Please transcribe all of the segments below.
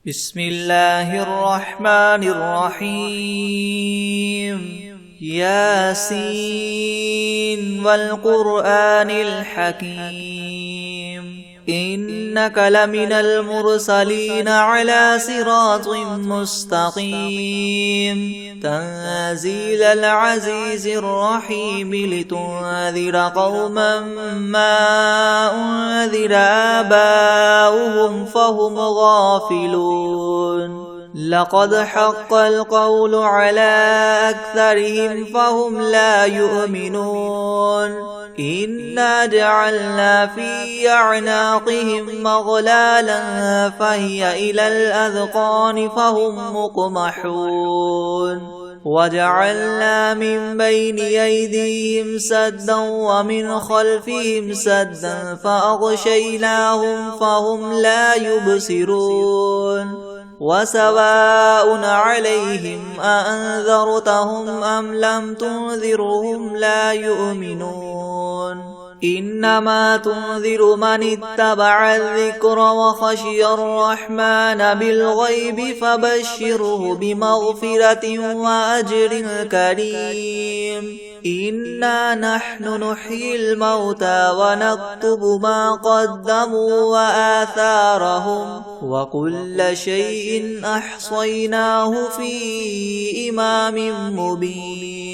بسم الله الرحمن الرحيم ياسين والقرآن الحكيم إنك لمن المرسلين على صراط مستقيم تنزيل العزيز الرحيم لتنذر قوما ما أنذر آباؤهم فهم غافلون لقد حق القول على أكثرهم فهم لا يؤمنون إنا جعلنا في أعناقهم مغلالا فهي إلى الأذقان فهم مقمحون وجعلنا من بين أيديهم سدا ومن خلفهم سدا فأغشيناهم فهم لا يبصرون وسواء عليهم أأنذرتهم أم لم تنذرهم لا يؤمنون إنما تنذر من اتبع الذكر وخشي الرحمن بالغيب فبشره بمغفرة وأجر كريم إنا نحن نحيي الموتى ونكتب ما قدموا وآثارهم وكل شيء أحصيناه في إمام مبين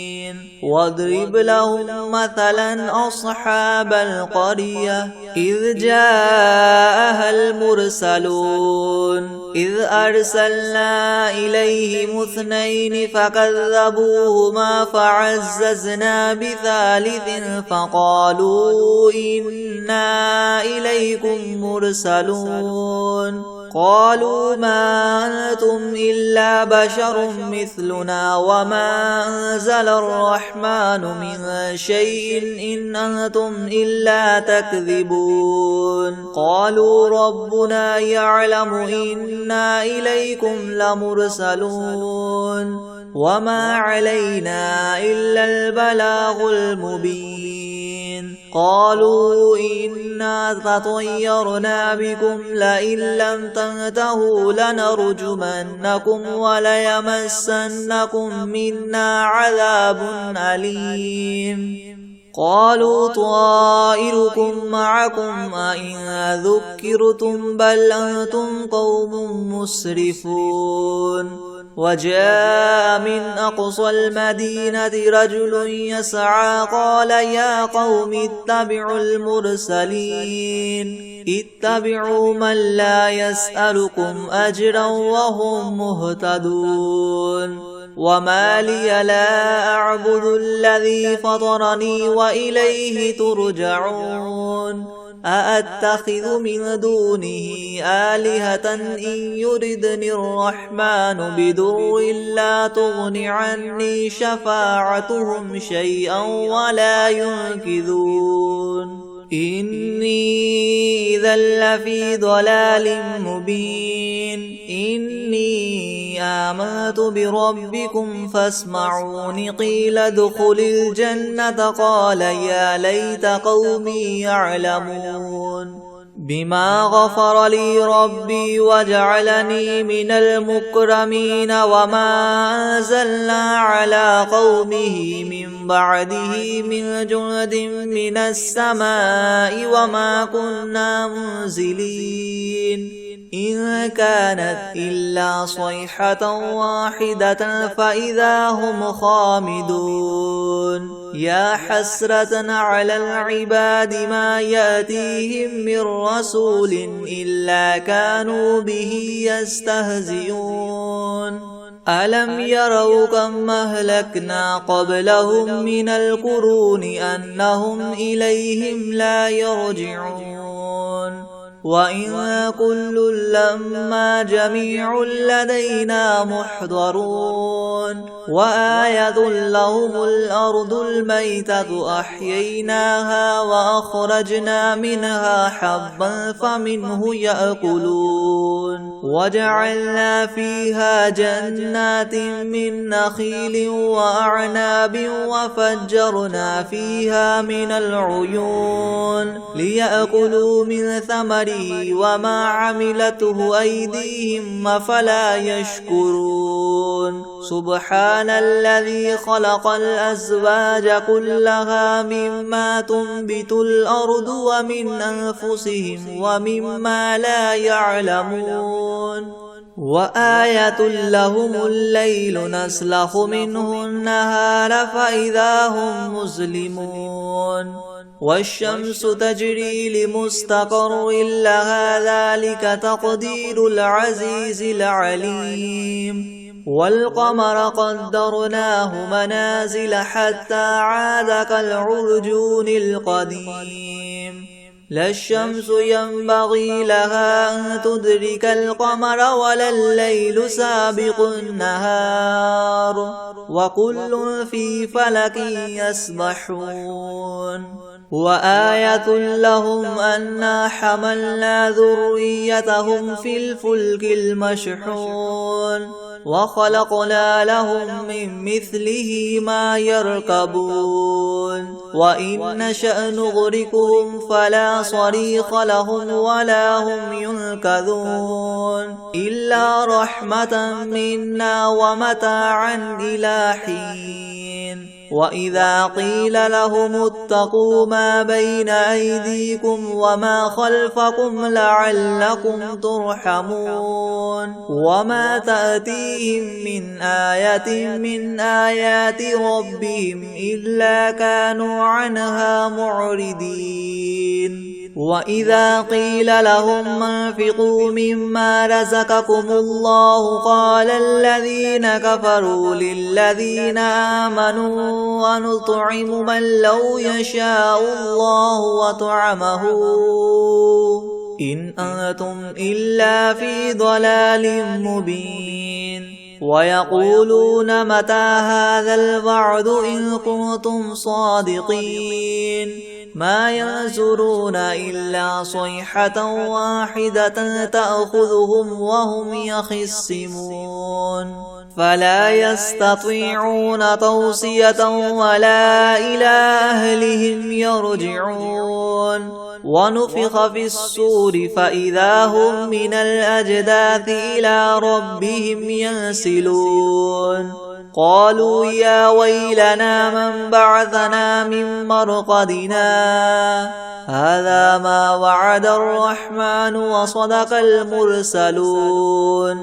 واضرب لهم مثلا أصحاب القرية إذ جاءها المرسلون إذ أرسلنا إليهم اثنين فكذبوهما فعززنا بثالث فقالوا إنا إليكم مرسلون قالوا ما أنتم إلا بشر مثلنا وما أنزل الرحمن من شيء إن أنتم إلا تكذبون قالوا ربنا يعلم إنا إليكم لمرسلون وما علينا إلا البلاغ المبين قالوا إنا تطيرنا بكم لئن لم تنتهوا لنرجمنكم وليمسنكم منا عذاب أليم قالوا طائركم معكم أئن ذكرتم بل أنتم قوم مسرفون وجاء من أقصى المدينة رجل يسعى قال يا قوم اتبعوا المرسلين اتبعوا من لا يسألكم أجرا وهم مهتدون وما لي لا أعبد الذي فطرني وإليه ترجعون أأتخذ من دونه آلهة إن يردني الرحمن بدر لا تغن عني شفاعتهم شيئا ولا ينقذون إني إذا لفي ضلال مبين إني آمنت بربكم فاسمعون قيل ادخل الجنة قال يا ليت قومي يعلمون بما غفر لي ربي وجعلني من المكرمين وما أنزلنا على قومه من بعده من جند من السماء وما كنا منزلين إن كانت إلا صيحة واحدة فإذا هم خامدون يا حسرة على العباد ما يأتيهم من رسول إلا كانوا به يستهزئون ألم يروا كم أهلكنا قبلهم من القرون أنهم إليهم لا يرجعون وإن كل لما جميع لدينا محضرون وآية لهم الأرض الميتة أحييناها وأخرجنا منها حبا فمنه يأكلون وجعلنا فيها جنات من نخيل وأعناب وفجرنا فيها من العيون ليأكلوا من ثمره ثمره وما عملته أيديهم أفلا يشكرون سبحان الذي خلق الأزواج كلها مما تنبت الأرض ومن أنفسهم ومما لا يعلمون وآية لهم الليل نسلخ منه النهار فإذا هم مظلمون والشمس تجري لمستقر لها ذلك تقدير العزيز العليم والقمر قدرناه منازل حتى عاد كالعرجون القديم لا الشمس ينبغي لها أن تدرك القمر ولا الليل سابق النهار وكل في فلك يسبحون وآية لهم أنا حملنا ذريتهم في الفلك المشحون وخلقنا لهم من مثله ما يركبون وإن نشأ نغرقهم فلا صريخ لهم ولا هم ينقذون إلا رحمة منا ومتاعا إلى حين وإذا قيل لهم اتقوا ما بين أيديكم وما خلفكم لعلكم ترحمون وما تأتيهم من آية من آيات ربهم إلا كانوا عنها معرضين وإذا قيل لهم انفقوا مما رزقكم الله قال الذين كفروا للذين آمنوا ونطعم من لو يشاء الله وطعمه إن أنتم إلا في ضلال مبين ويقولون متى هذا الوعد إن كنتم صادقين ما ينظرون إلا صيحة واحدة تأخذهم وهم يخصمون فلا يستطيعون توصية ولا إلى أهلهم يرجعون ونفخ في الصور فإذا هم من الأجداث إلى ربهم ينسلون قالوا يا ويلنا من بعثنا من مرقدنا هذا ما وعد الرحمن وصدق المرسلون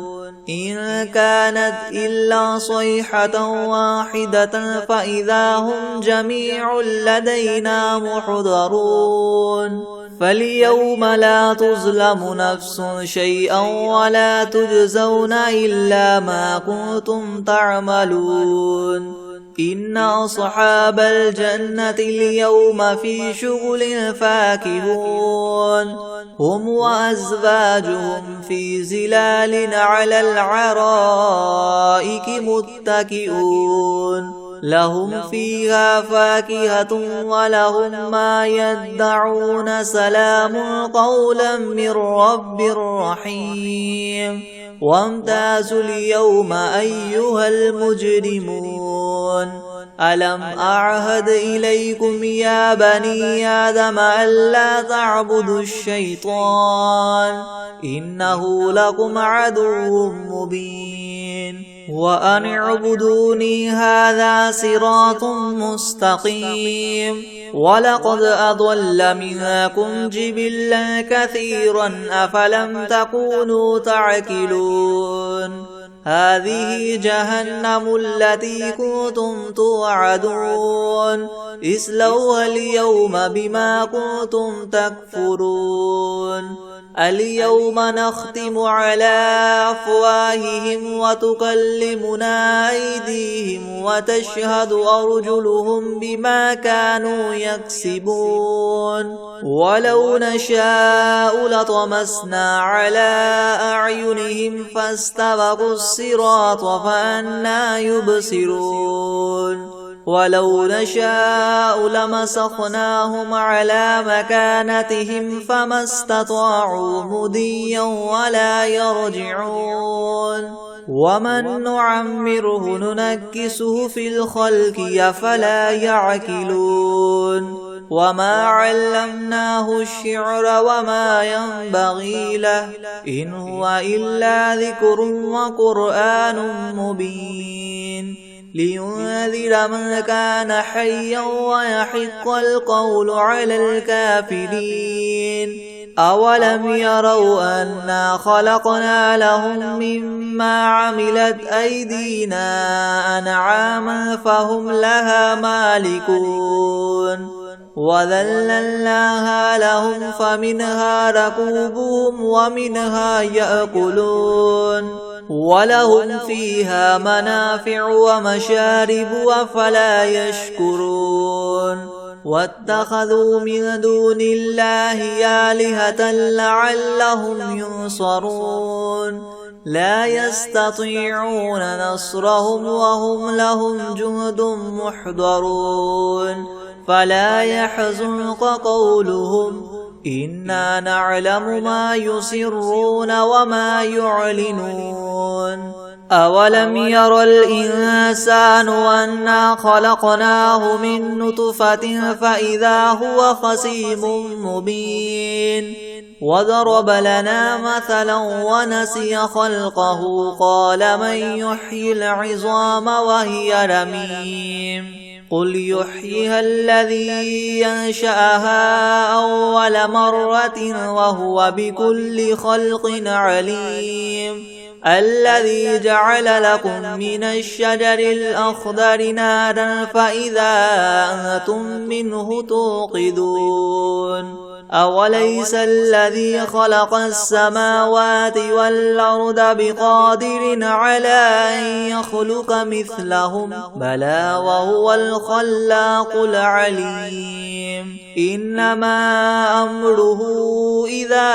إن كانت إلا صيحة واحدة فإذا هم جميع لدينا محضرون فاليوم لا تظلم نفس شيئا ولا تجزون إلا ما كنتم تعملون إن أصحاب الجنة اليوم في شغل فاكهون هم وأزواجهم في ظلال على العرائك متكئون لهم فيها فاكهة ولهم ما يدعون سلام قولا من رب رحيم وامتازوا اليوم أيها المجرمون ألم أعهد إليكم يا بني آدم ألا تعبدوا الشيطان إنه لكم عدو مبين وأن اعبدوني هذا صراط مستقيم ولقد أضل منكم جبلا كثيرا أفلم تكونوا تعقلون هذه جهنم التي كنتم توعدون اصلوها اليوم بما كنتم تكفرون اليوم نختم على أفواههم وتكلمنا أيديهم وتشهد أرجلهم بما كانوا يكسبون ولو نشاء لطمسنا على أعينهم فاستبقوا الصراط فأنى يبصرون ولو نشاء لمسخناهم على مكانتهم فما استطاعوا مضيا ولا يرجعون ومن نعمره ننكسه في الخلق أفلا يعقلون وما علمناه الشعر وما ينبغي له إن هو إلا ذكر وقرآن مبين لينذر من كان حيا ويحق القول على الكافرين أولم يروا أنا خلقنا لهم مما عملت أيدينا أنعاما فهم لها مالكون وذللناها لهم فمنها ركوبهم ومنها يأكلون ولهم فيها منافع ومشارب أفلا يشكرون واتخذوا من دون الله آلهة لعلهم ينصرون لا يستطيعون نصرهم وهم لهم جند محضرون فلا يحزنك قولهم إنا نعلم ما يسرون وما يعلنون أولم ير الإنسان أنا خلقناه من نطفة فإذا هو خصيم مبين وضرب لنا مثلا ونسي خلقه قال من يحيي العظام وهي رميم قل يحييها الذي ينشأها أول مرة وهو بكل خلق عليم الذي جعل لكم من الشجر الأخضر نارا فإذا أنتم منه توقدون أوليس الذي خلق السماوات والأرض بقادر على أن يخلق مثلهم بلى وهو الخلاق العليم إنما أمره إذا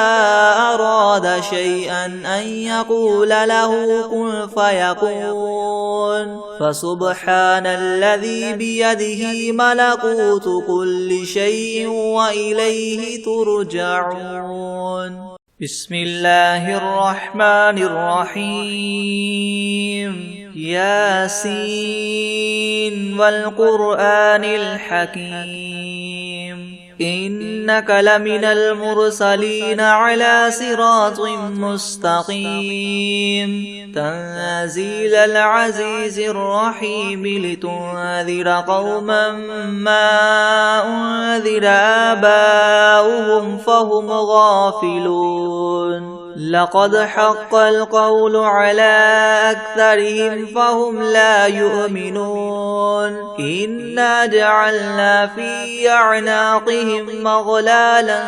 أراد شيئا أن يقول له كن فيكون فسبحان الذي بيده ملكوت كل شيء وإليه ترجعون بسم الله الرحمن الرحيم ياسين والقرآن الحكيم إنك لمن المرسلين على صراط مستقيم تنزيل العزيز الرحيم لتنذر قوما ما أنذر آباؤهم فهم غافلون لقد حق القول على أكثرهم فهم لا يؤمنون إنا جعلنا في أعناقهم مغلالا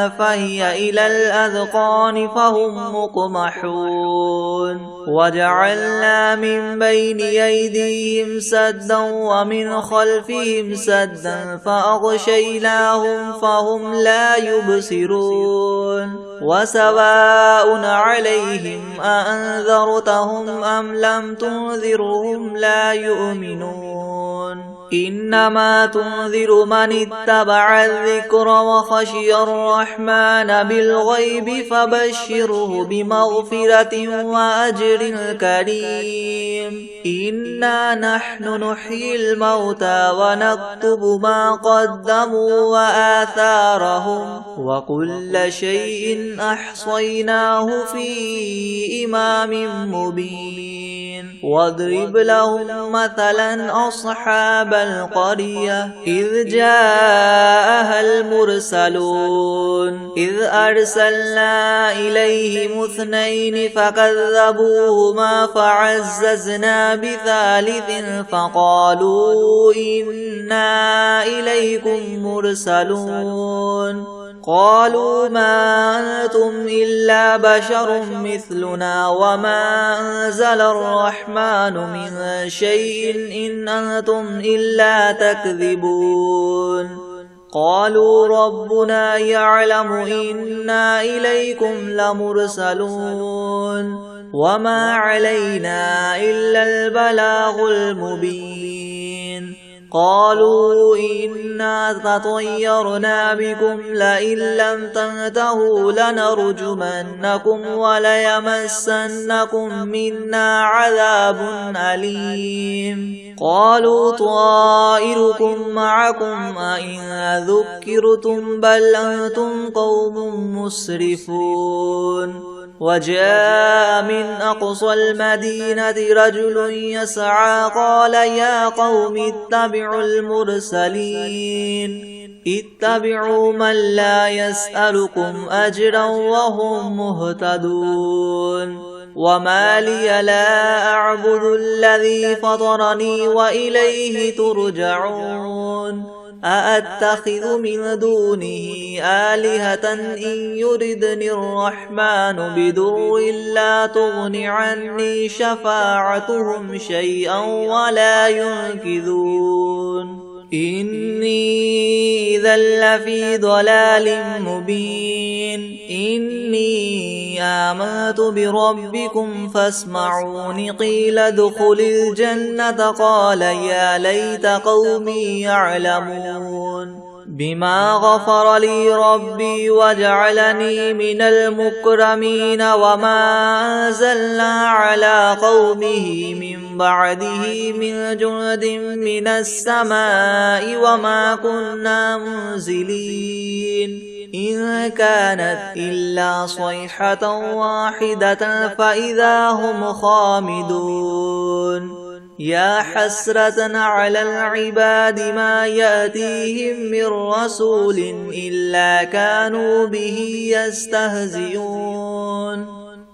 فهي إلى الأذقان فهم مقمحون وجعلنا من بين أيديهم سدا ومن خلفهم سدا فأغشيناهم فهم لا يبصرون وسواء عليهم أأنذرتهم أم لم تنذرهم لا يؤمنون إنما تنذر من اتبع الذكر وخشي الرحمن بالغيب فبشره بمغفرة وأجر كريم إنا نحن نحيي الموتى ونكتب ما قدموا وآثارهم وكل شيء أحصيناه في إمام مبين واضرب لهم مثلا أصحاب القرية إذ جاءها المرسلون إذ أرسلنا إليهم 2 فكذبوهما فعززنا بثالث فقالوا إنا إليكم مرسلون قالوا ما أنتم إلا بشر مثلنا وما أنزل الرحمن من شيء إن أنتم إلا تكذبون قالوا ربنا يعلم إنا إليكم لمرسلون وما علينا إلا البلاغ المبين قالوا إنا تطيرنا بكم لئن لم تنتهوا لنرجمنكم وليمسنكم منا عذاب أليم قالوا طائركم معكم أئن ذكرتم بل أنتم قوم مسرفون وجاء من أقصى المدينة رجل يسعى قال يا قوم اتبعوا المرسلين اتبعوا من لا يسألكم أجرا وهم مهتدون وما لي لا أعبد الذي فطرني وإليه ترجعون أأتخذ من دونه آلهة إن يردني الرحمن بدر لا تغن عني شفاعتهم شيئا ولا ينقذون إني إذا لفي ضلال مبين إني آمنت بربكم فاسمعون قيل ادخل الجنة قال يا ليت قومي يعلمون بما غفر لي ربي وجعلني من المكرمين وما أنزلنا على قومه من بعده من جند من السماء وما كنا منزلين إن كانت إلا صيحة واحدة فإذا هم خامدون يا حسرة على العباد ما يأتيهم من رسول إلا كانوا به يستهزئون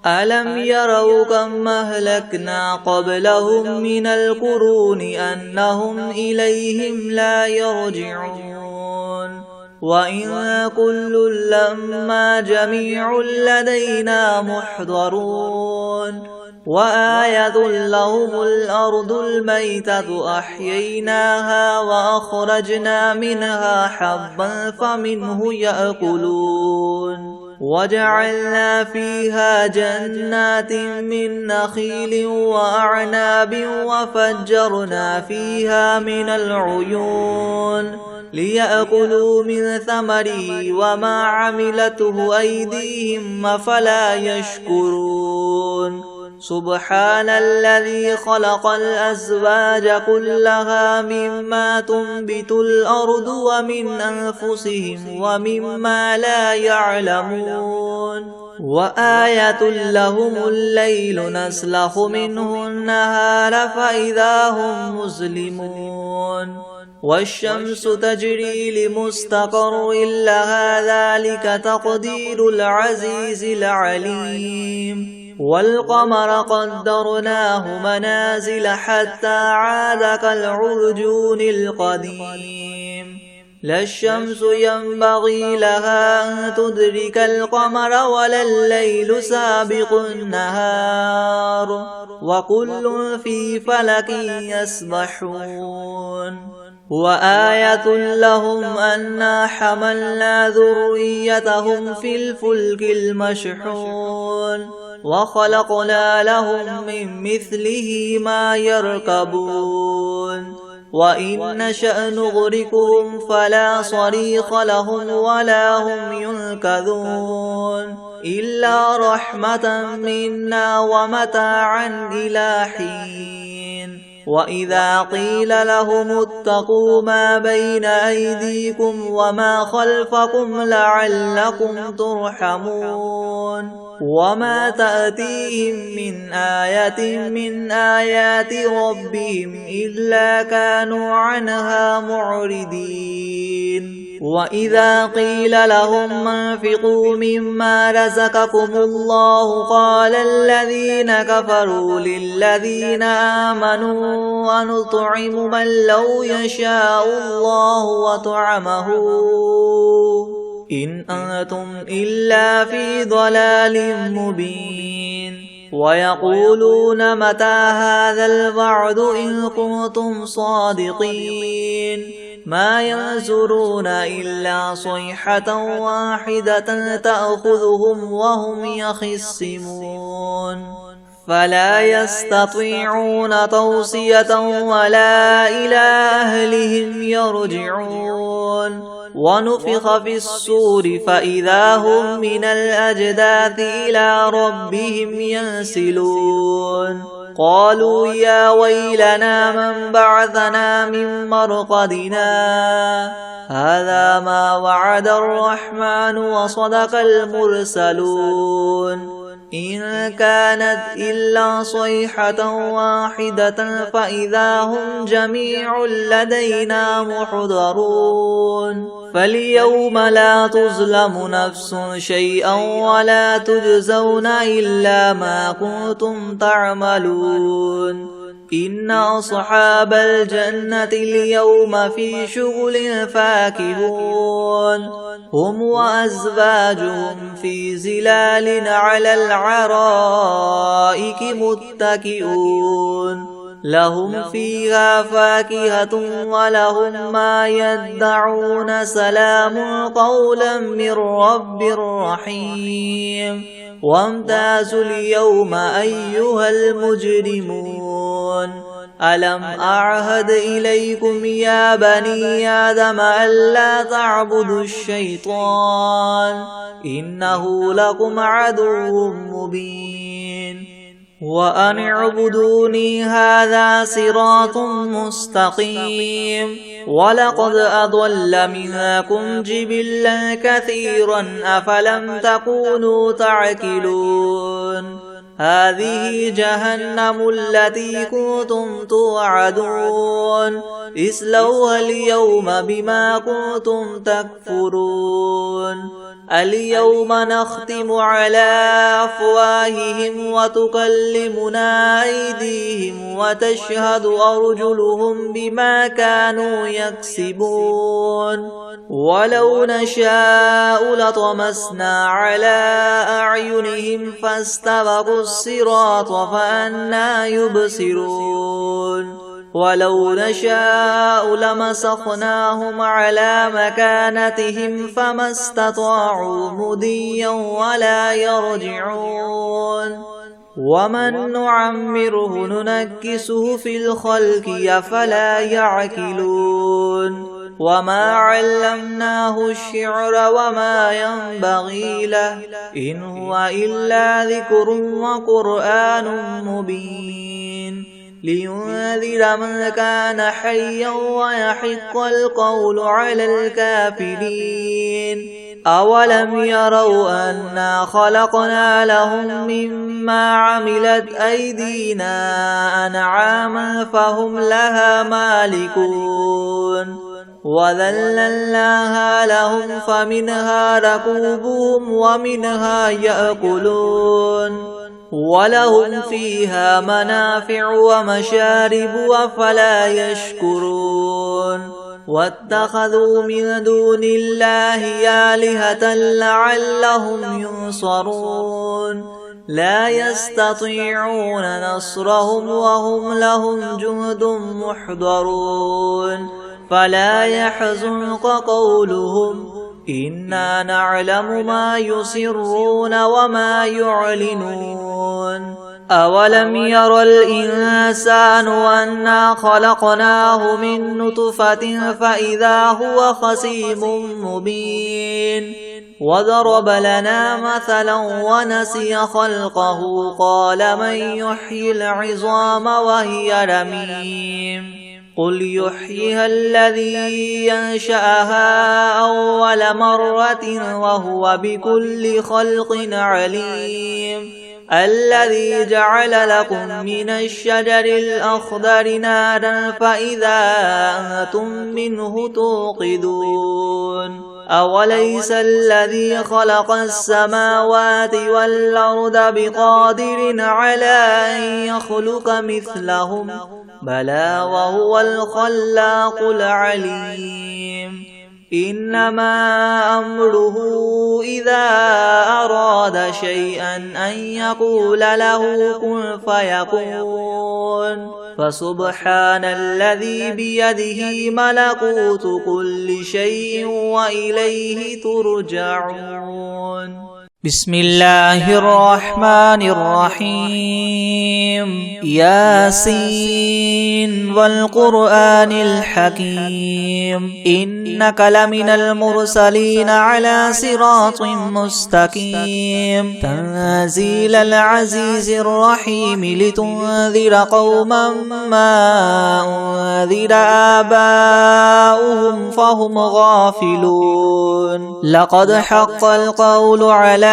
ألم يروا كم أهلكنا قبلهم من القرون أنهم إليهم لا يرجعون وإن كل لما جميع لدينا محضرون وآية لهم الأرض الميتة أحييناها وأخرجنا منها حبا فمنه يأكلون وجعلنا فيها جنات من نخيل وأعناب وفجرنا فيها من العيون ليأكلوا من ثمره وما عملته أيديهم أفلا يشكرون سبحان الذي خلق الأزواج كلها مما تنبت الأرض ومن أنفسهم ومما لا يعلمون وآية لهم الليل نسلخ منه النهار فإذا هم مظلمون والشمس تجري لمستقر لها ذلك تقدير العزيز العليم والقمر قدرناه منازل حتى عاد كالعرجون القديم لا الشمس ينبغي لها أن تدرك القمر ولا الليل سابق النهار وكل في فلك يسبحون وآية لهم أنا حملنا ذريتهم في الفلك المشحون وخلقنا لهم من مثله ما يركبون وإن نشأ نغرقهم فلا صريخ لهم ولا هم ينقذون إلا رحمة منا ومتاعا إلى حين وإذا قيل لهم اتقوا ما بين أيديكم وما خلفكم لعلكم ترحمون وما تأتيهم من آية من آيات ربهم إلا كانوا عنها معرضين وإذا قيل لهم انفقوا مما رزقكم الله قال الذين كفروا للذين آمنوا ونطعم من لو يشاء الله وطعمه إن أنتم إلا في ضلال مبين ويقولون متى هذا الوعد إن كنتم صادقين ما ينظرون إلا صيحة واحدة تأخذهم وهم يخصمون فلا يستطيعون توصية ولا إلى أهلهم يرجعون ونفخ في الصور فإذا هم من الأجداث إلى ربهم ينسلون قالوا يا ويلنا من بعثنا من مرقدنا هذا ما وعد الرحمن وصدق المرسلون إن كانت إلا صيحة واحدة فإذا هم جميع لدينا محضرون فاليوم لا تظلم نفس شيئا ولا تجزون إلا ما كنتم تعملون إن أصحاب الجنة اليوم في شغل فاكهون هم وأزواجهم في زلال على العرائك متكئون لهم فيها فاكهة ولهم ما يدعون سلام قولا من رب رحيم وامتازوا اليوم أيها المجرمون ألم أعهد إليكم يا بني آدم ألا تعبدوا الشيطان إنه لكم عدو مبين وأن اعبدوني هذا صراط مستقيم ولقد أضل منكم جبلا كثيرا أفلم تكونوا تعقلون هذه جهنم التي كنتم توعدون اصلوها اليوم بما كنتم تكفرون اليوم نختم على أفواههم وتكلمنا أيديهم وتشهد أرجلهم بما كانوا يكسبون ولو نشاء لطمسنا على أعينهم فاستبقوا الصراط فأنى يبصرون ولو نشاء لمسخناهم على مكانتهم فما استطاعوا مضيا ولا يرجعون ومن نعمره ننكسه في الخلق أفلا يعقلون وما علمناه الشعر وما ينبغي له إن هو إلا ذكر وقرآن مبين لينذر من كان حيا ويحق القول على الكافرين أولم يروا أنا خلقنا لهم مما عملت أيدينا أنعاما فهم لها مالكون وذللناها لهم فمنها ركوبهم ومنها يأكلون ولهم فيها منافع ومشارب أفلا يشكرون واتخذوا من دون الله آلهة لعلهم ينصرون لا يستطيعون نصرهم وهم لهم جند محضرون فلا يحزنك قولهم إنا نعلم ما يسرون وما يعلنون أولم ير الإنسان أنا خلقناه من نطفة فإذا هو خصيم مبين وضرب لنا مثلا ونسي خلقه قال من يحيي العظام وهي رميم قل يحييها الذي ينشأها أول مرة وهو بكل خلق عليم الذي جعل لكم من الشجر الأخضر نارا فإذا أنتم منه توقدون أوليس الذي خلق السماوات والأرض بقادر على أن يخلق مثلهم بلى وهو الخلاق العليم إنما أمره إذا أراد شيئا أن يقول له كن فيكون فسبحان الذي بيده ملكوت كل شيء وإليه ترجعون. بسم الله الرحمن الرحيم ياسين والقرآن الحكيم إنك لمن المرسلين على صراط مستقيم تنزيل العزيز الرحيم لتنذر قوما ما أنذر آباؤهم فهم غافلون لقد حق القول على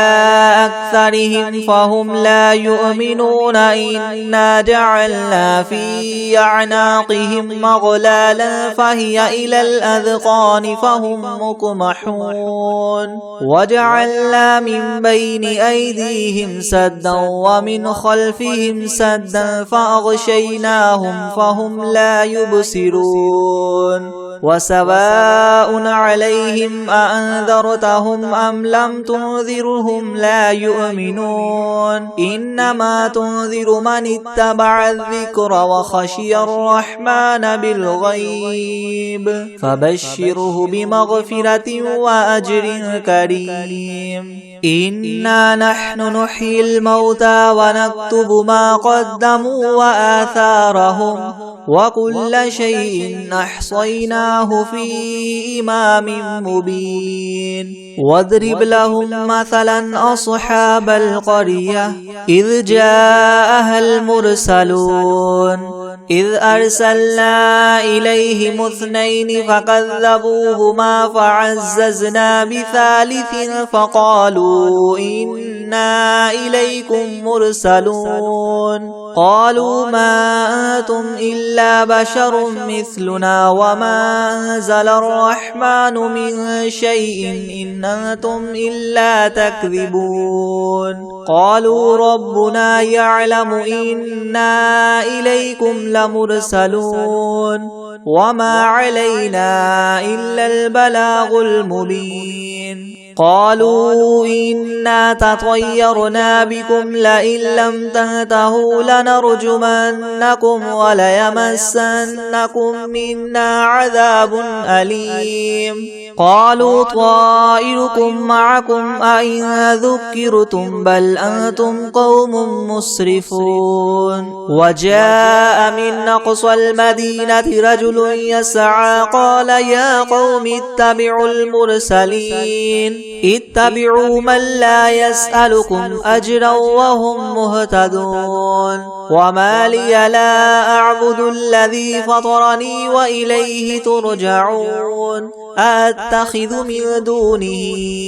أكثرهم فهم لا يؤمنون إنا جعلنا في أعناقهم مغلالا فهي إلى الأذقان فهم مقمحون وجعلنا من بين أيديهم سدا ومن خلفهم سدا فأغشيناهم فهم لا يبصرون وسواء عليهم أأنذرتهم أم لم تنذرهم لا يؤمنون إنما تنذر من اتبع الذكر وخشي الرحمن بالغيب فبشره بمغفرة وأجر كريم إنا نحن نحيي الموتى ونكتب ما قدموا وآثارهم وكل شيء أحصيناه في إمام مبين واضرب لهم مثلا أصحاب القرية إذ جاءها المرسلون إذ أرسلنا إليهم 2 فكذبوهما فعززنا بثالث فقالوا إنا إليكم مرسلون قالوا ما أنتم إلا بشر مثلنا وما أنزل الرحمن من شيء إن أنتم إلا تكذبون قالوا ربنا يعلم إنا إليكم لمرسلون وما علينا إلا البلاغ المبين قالوا إنا تطيرنا بكم لئن لم تنتهوا لنرجمنكم وليمسنكم منا عذاب أليم قالوا طائركم معكم أئن ذكرتم بل أنتم قوم مسرفون وجاء من أقصى المدينة رجل يسعى قال يا قوم اتبعوا المرسلين اتبعوا من لا يسألكم أجرا وهم مهتدون وما لي لا أعبد الذي فطرني وإليه ترجعون أأتخذ من دونه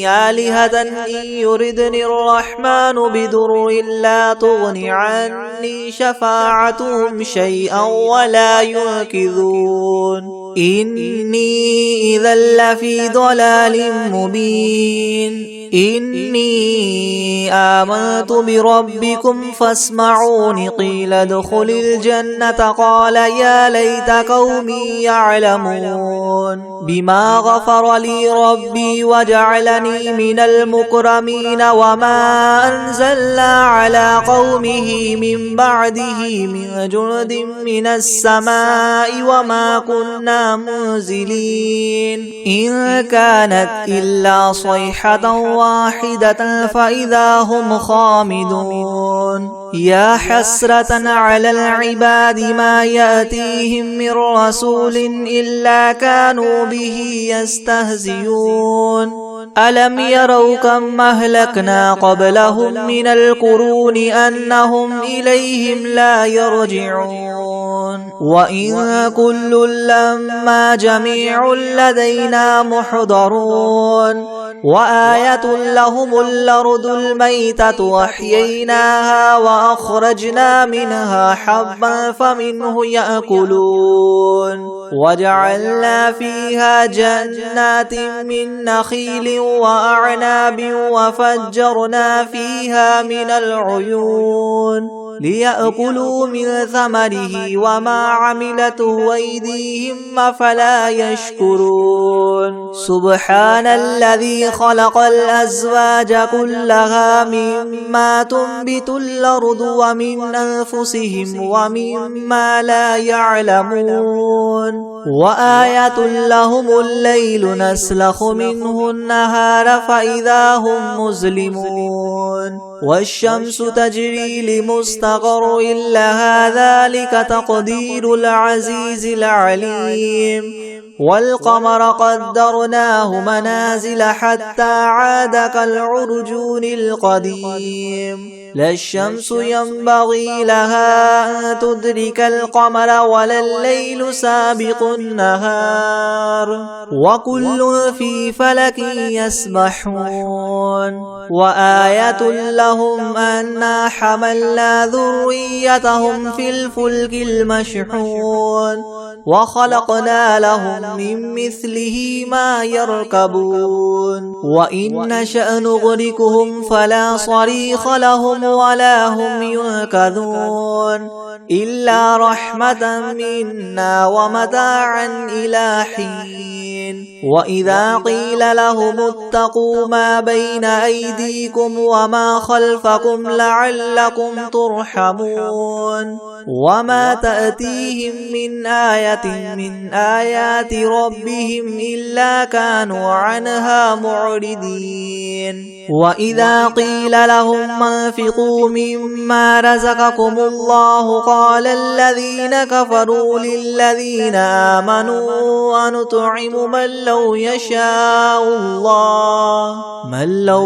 آلهة إن يردني الرحمن بضر لا تغن عني شفاعتهم شيئا ولا ينقذون إني إذا لفي ضلال مبين إني آمنت بربكم فاسمعون قيل ادخل الجنة قال يا ليت قومي يعلمون بما غفر لي ربي وجعلني من المكرمين وما أنزلنا على قومه من بعده من جند من السماء وما كنا منزلين إن كانت إلا صيحة واحدة فإذا هم خامدون يا حسرة على العباد ما يأتيهم من رسول إلا كانوا به يستهزئون ألم يروا كم أهلكنا قبلهم من القرون أنهم إليهم لا يرجعون وإن كل لما جميع لدينا محضرون وآية لهم الأرض الميتة وأحييناها وأخرجنا منها حبا فمنه يأكلون وجعلنا فيها جنات من نخيل وأعناب وفجرنا فيها من العيون ليأكلوا من ثمره وما عملته أيديهم أفلا يشكرون سبحان الذي خلق الأزواج كلها مما تنبت الأرض ومن أنفسهم ومما لا يعلمون وآية لهم الليل نسلخ منه النهار فإذا هم مظلمون والشمس تجري لمستقر لها ذلك تقدير العزيز العليم والقمر قدرناه منازل حتى عاد كالعرجون القديم لا الشمس ينبغي لها أن تدرك القمر ولا الليل سابق النهار وكل في فلك يسبحون وآية لهم أنا حملنا ذريتهم في الفلك المشحون وخلقنا لهم من مثله ما يركبون وإن نشأ نغرقهم فلا صريخ لهم ولا هم ينقذون إلا رحمة منا ومتاعا إلى حين وإذا قيل لهم اتقوا ما بين أيديكم وما خلفكم لعلكم ترحمون وما تأتيهم من آية من آيات ربهم إلا كانوا عنها معرضين وإذا قيل لهم انفقوا مما رزقكم الله قال الذين كفروا للذين آمنوا أنطعم من لو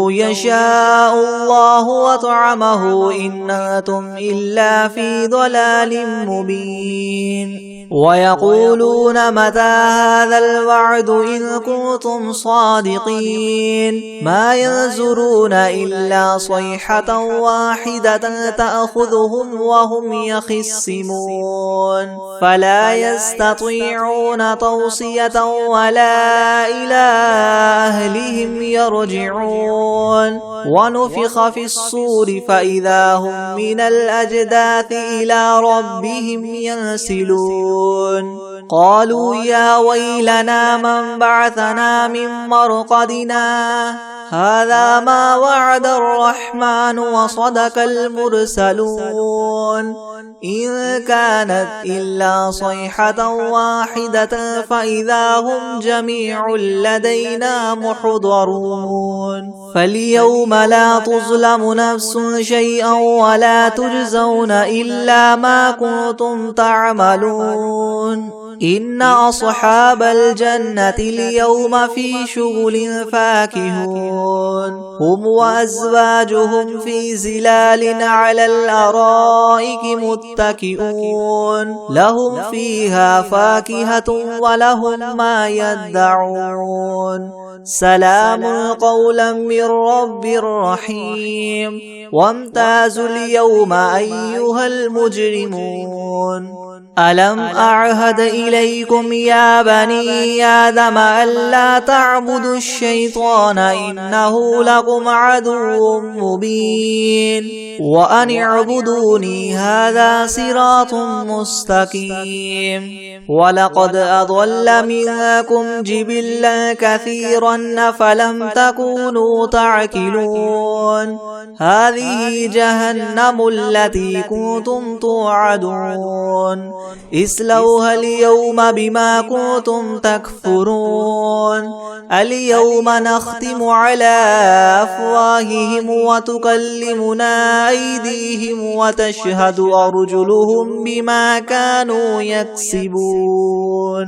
يشاء الله وطعمه إن أنتم إلا في ضلال مبين ويقولون متى هذا الوعد إن كنتم صادقين ما ينظرون إلا صيحة واحدة تأخذهم وهم يخصمون فلا يستطيعون توصية ولا إلى أهلهم يرجعون ونفخ في الصور فإذا هم من الأجداث إلى ربهم ينسلون قالوا يا ويلنا من بعثنا من مرقدنا هذا ما وعد الرحمن وصدق المرسلون إن كانت إلا صيحة واحدة فإذا هم جميع لدينا محضرون فاليوم لا تظلم نفس شيئا ولا تجزون إلا ما كنتم تعملون إن أصحاب الجنة اليوم في شغل فاكهون هم وأزواجهم في زلال على الأرائك متكئون لهم فيها فاكهة ولهم ما يدعون سلام قولا من رب رحيم وامتازوا اليوم أيها المجرمون ألم أعهد إليكم يا بني آدم ألا تعبدوا الشيطان إنه لكم عدو مبين وأن اعبدوني هذا صراط مستقيم ولقد أضل منكم جبلا كثيرا فلم تكونوا تعقلون هذه جهنم التي كنتم توعدون اسلوها اليوم بما كنتم تكفرون اليوم نختم على أفواههم وتكلمنا أيديهم وتشهد أرجلهم بما كانوا يكسبون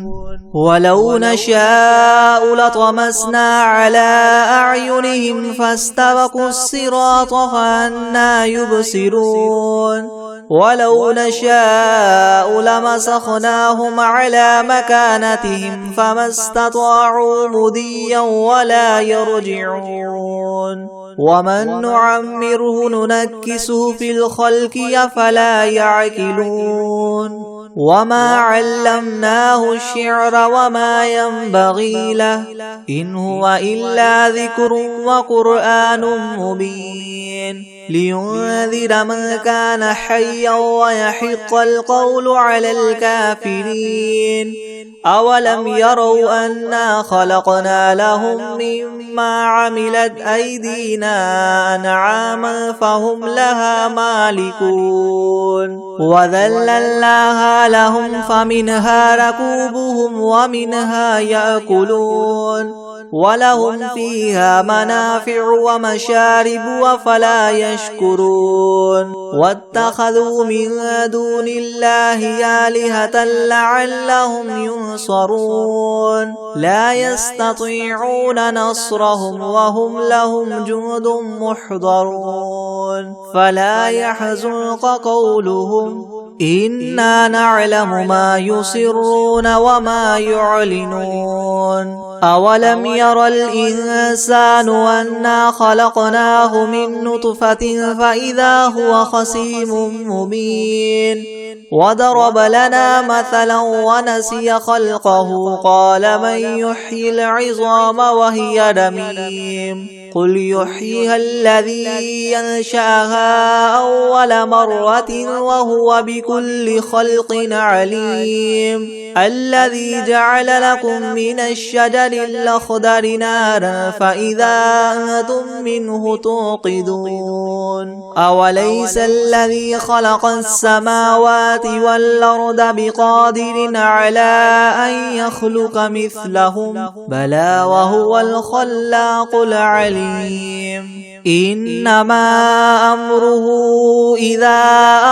ولو نشاء لطمسنا على أعينهم فاستبقوا الصراط فأنى يبصرون ولو نشاء لمسخناهم على مكانتهم فما استطاعوا مضيا ولا يرجعون ومن نعمره ننكسه في الخلق أفلا يعقلون وما علمناه الشعر وما ينبغي له إن هو إلا ذكر وقرآن مبين لينذر من كان حيا ويحق القول على الكافرين أولم يروا أنا خلقنا لهم مما عملت أيدينا أنعاما فهم لها مالكون وذللناها لهم فمنها ركوبهم ومنها يأكلون ولهم فيها منافع ومشارب أفلا يشكرون واتخذوا من دون الله آلهة لعلهم ينصرون لا يستطيعون نصرهم وهم لهم جند محضرون فلا يحزنك قولهم إنا نعلم ما يسرون وما يعلنون أولم ير الإنسان أنا خلقناه من نطفة فإذا هو خصيم مبين وضرب لنا مثلا ونسي خلقه قال من يحيي العظام وهي رميم قل يحييها الذي ينشأها أول مرة وهو بكل خلق عليم الذي جعل لكم من الشجر الأخضر نارا فإذا أنتم منه توقدون أوليس الذي خلق السماوات والأرض بقادر على أن يخلق مثلهم بلى وهو الخلاق العليم إنما أمره إذا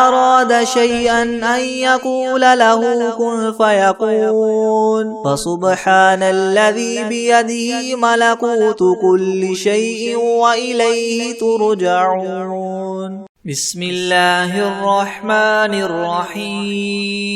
أراد شيئا أن يقول له كن فيكون فسبحان الذي بيده ملكوت كل شيء وإليه ترجعون بسم الله الرحمن الرحيم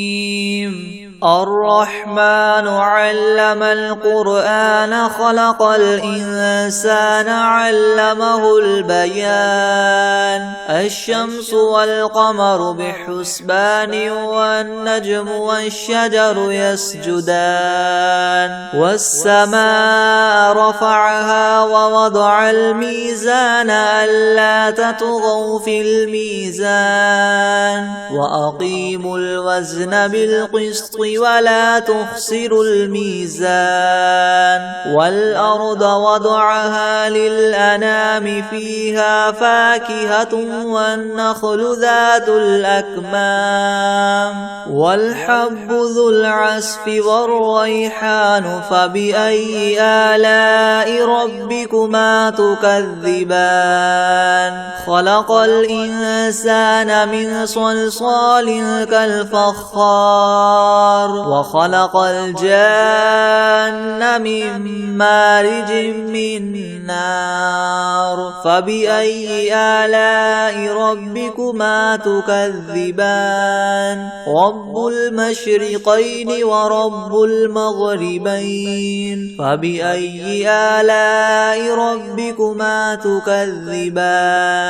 الرحمن علم القرآن خلق الإنسان علمه البيان الشمس والقمر بحسبان والنجم والشجر يسجدان والسماء رفعها ووضع الميزان ألا تطغوا في الميزان وأقيموا الوزن بالقسط ولا تخسروا الميزان والأرض وضعها للأنام فيها فاكهة والنخل ذات الأكمام والحب ذو العصف والريحان فبأي آلاء ربكما تكذبان خلق الإنسان من صلصال كالفخار وخلق الجان من مارج من نار فبأي آلاء ربكما تكذبان رب المشرقين ورب المغربين فبأي آلاء ربكما تكذبان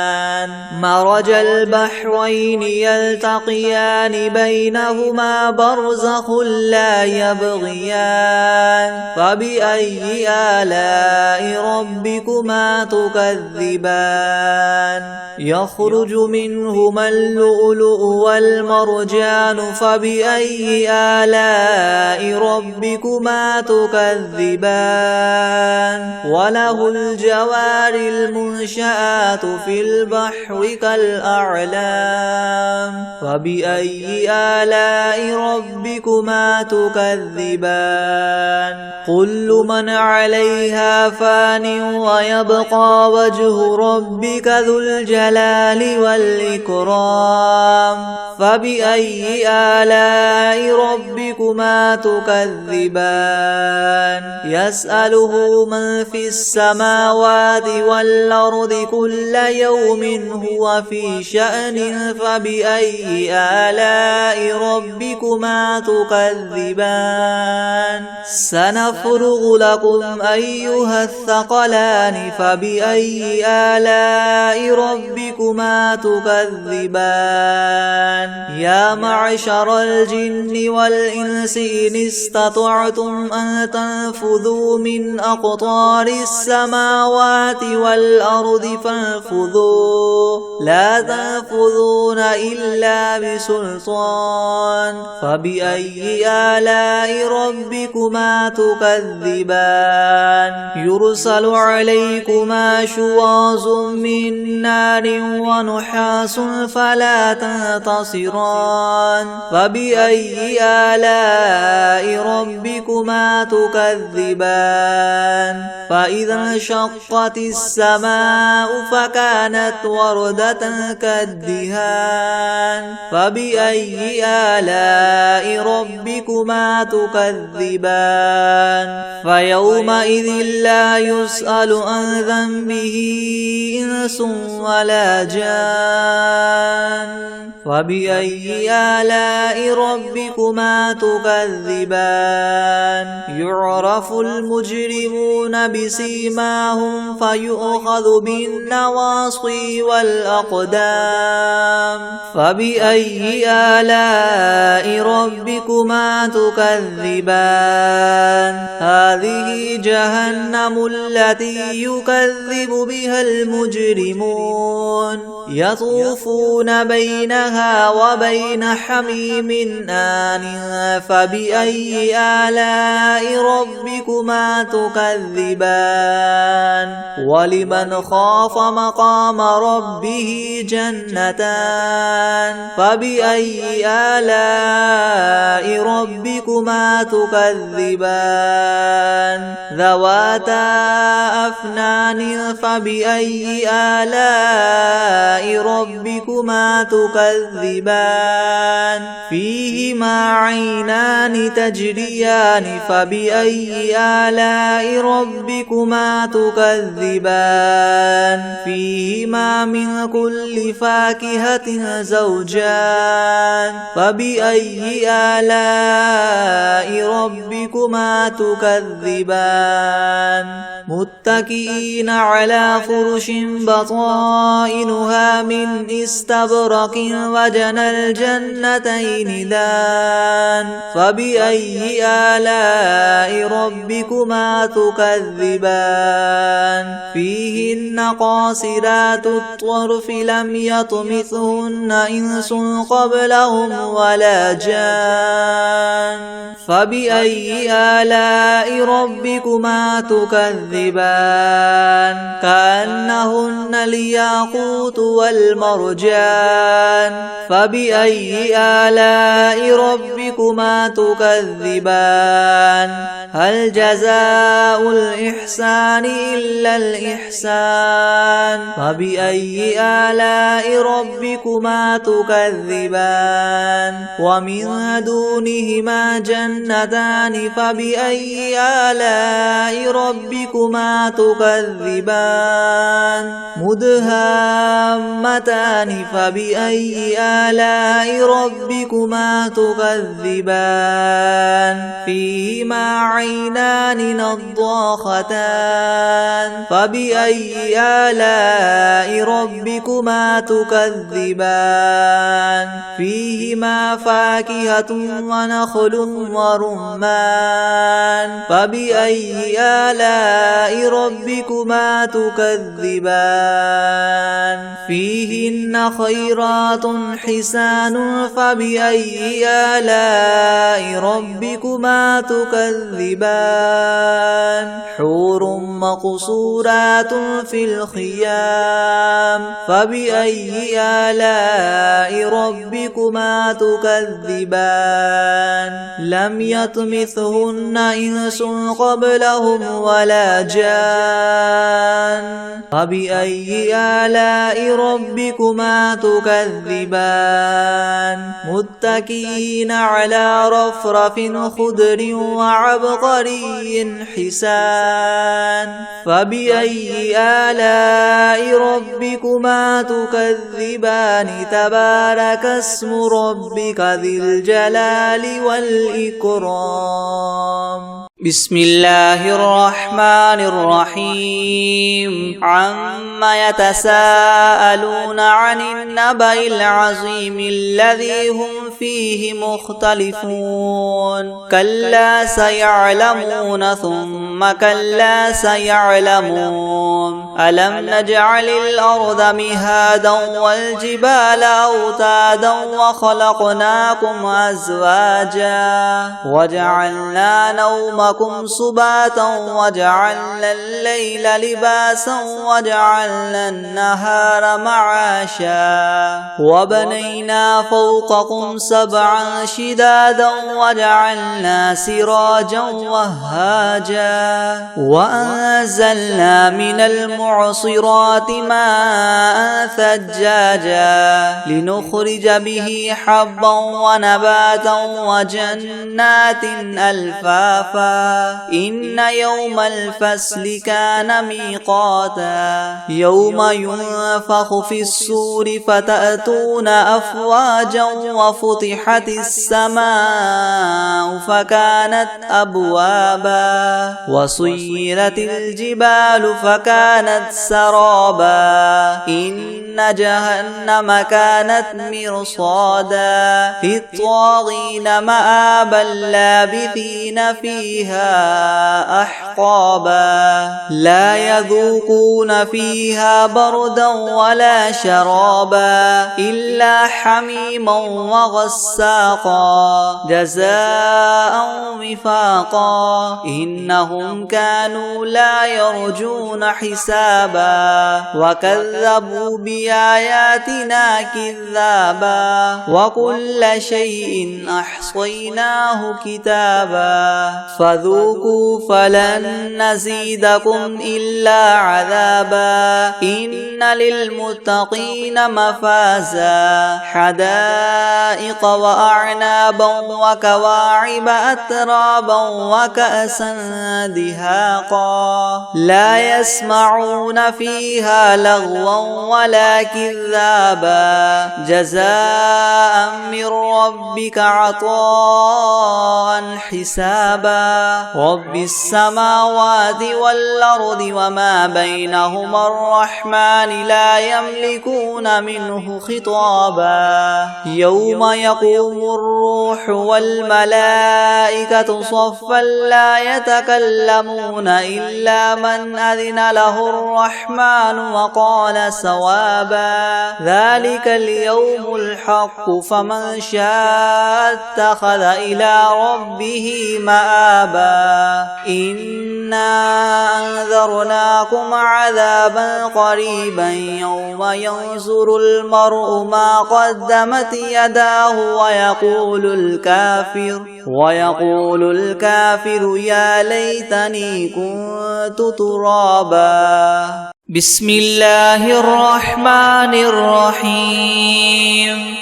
مرج البحرين يلتقيان بينهما برزخ لا يبغيان فبأي آلاء ربكما تكذبان يخرج منهما اللؤلؤ والمرجان فبأي آلاء ربكما تكذبان وله الجوار المنشآت في البحر كالأعلام فبأي آلاء ربكما تكذبان كل من عليها فان ويبقى وجه ربك ذو الجلال والإكرام فبأي آلاء ربكما تكذبان يسأله من في السماوات والأرض كل يوم هو في شأن فبأي آلاء ربكما تكذبان سنفرغ لكم أيها الثقلان فبأي آلاء ربكما تكذبان يا معشر الجن والإنس إن استطعتم أن تنفذوا من أقطار السماوات والأرض فانفذوا لا تنفذون إلا بسلطان فبأي آلاء ربكما تكذبان يرسل عليكما شواظ من نار ونحاس فلا تنتصران فبأي آلاء ربكما تكذبان فإذا انشقت السماء فكانت وردة كالدهان فبأي آلاء ربكما تكذبان فيومئذ لا يسأل عن ذنبه إنس ولا جان فبأي آلاء ربكما تكذبان يعرف المجرمون بسيماهم فيؤخذ بالنواصي والأقدام فبأي آلاء ربكما تكذبان هذه جهنم التي يكذب بها المجرمون يطوفون بينها وبين حميم آن فبأي آلاء ربكما تكذبان ولمن خاف مقام ربه جنتان فبأي آلاء ربكما تكذبان ذواتا أفنان فبأي آلاء ربكما تكذبان فيهما عينان تجريان فبأي آلاء ربكما تكذبان فيهما من كل فاكهة زوجان فبأي آلاء ربكما تكذبان متكئين على فرش بطائنها من استبرق وجنى الجنتين دان فبأي آلاء ربكما تكذبان فيهن قاصرات الطرف لم يطمثهن إنس قبلهم ولا جان فبأي آلاء ربكما تكذبان كأنهن الياقوت والمرجان فبأي آلاء ربكما تكذبان هل جزاء الإحسان إلا الإحسان فبأي آلاء ربكما تكذبان ومن دونهما جنتان فبأي آلاء ربكما تكذبان مدهامتان فبأي آلاء ربكما تكذبان فيهما عينان نضاختان فبأي آلاء ربكما تكذبان فيهما فاكهة ونخل ورمان فبأي آلاء ربكما تكذبان فيهن خيرات حسان فبأي آلاء ربكما تكذبان حور مقصورات في الخيام فبأي آلاء ربكما تكذبان لم يطمثهن إنس قبلهم ولا جان فبأي آلاء ربكما تكذبان متكئين على رفرف خضر وعبقري حسان فبأي آلاء ربكما تكذبان تبارك اسم ربك ذي الجلال والإكرام بسم الله الرحمن الرحيم عما يتساءلون عن النبأ العظيم الذي هم فيه مختلفون كلا سيعلمون ثم كلا سيعلمون ألم نجعل الأرض مهادا والجبال أوتادا وخلقناكم أزواجا وجعلنا نومكم سباتا وجعلنا الليل لباسا وجعلنا النهار معاشا وبنينا فوقكم سبعا شدادا وجعلنا سراجا وهاجا وأنزلنا من المعصرات ماء ثجاجا لنخرج به حبا ونباتا وجنات ألفافا إن يوم الفصل كان ميقاتا يوم ينفخ في الصور فتأتون أفواجا وفتحت السماء فكانت أبوابا وسيرت الجبال فكانت سرابا إن جهنم كانت مرصادا للطاغين مآبا لابثين فيها أحقابا لا يذوقون فيها بردا ولا شرابا إلا حميما وغساقا جزاء وفاقا إنهم كانوا لا يرجون حسابا وكذبوا بآياتنا كذابا وكل شيء أحصيناه كتابا فذوقوا فلن نزيدكم إلا عذابا إن للمتقين مفازا حدائق وأعنابا وكواعب أترابا وكأسا دهاقا لا يسمعون فيها لغوا ولا كذابا جزاء من ربك عطاء حسابا رب السماوات والأرض وما بينهما الرحمن لا يملكون منه خطابا يوم يقوم الروح والملائكة صفا لا يتكلمون إلا من أذن له الرحمن وقال صوابا ذلك اليوم الحق فمن شاء اتخذ إلى ربه مآبا إنا أنذرناكم عذابا قريبا يوم ينظر المرء ما قدمت يداه ويقول الكافر يا ليتني كنت ترابا بسم الله الرحمن الرحيم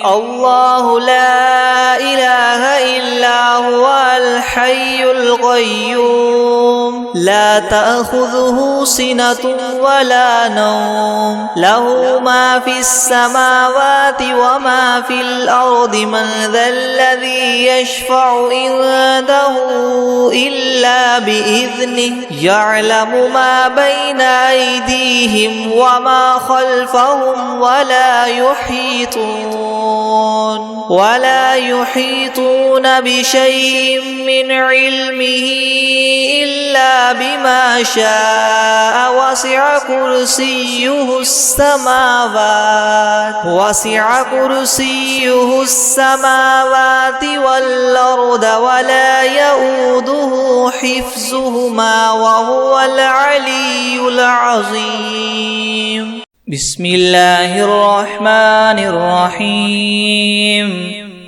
الله لا إله إلا هو الحي القيوم لا تأخذه سنة ولا نوم له ما في السماوات وما في الأرض من ذا الذي يشفع عنده إلا بإذنه يعلم ما بين أيديهم وما خلفهم ولا يحيطون بشيء من علمه إلا بما شاء وسع كرسيه السماوات والأرض ولا يؤوده حفظهما وهو العلي العظيم بسم الله الرحمن الرحيم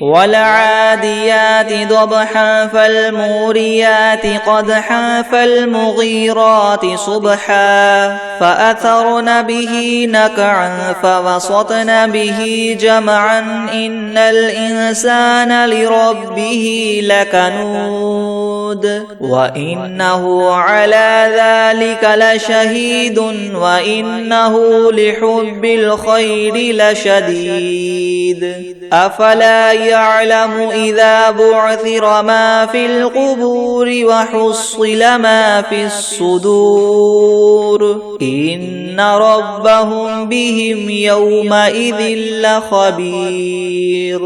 والعاديات ضبحا فالموريات قدحا فالمغيرات صبحا فأثرن به نقعا فوسطن به جمعا إن الإنسان لربه لكنود وإنه على ذلك لشهيد وإنه لحب الخير لشديد أفلا يعلم إذا بعثر ما في القبور وحصل ما في الصدور إن ربهم بهم يومئذ لخبير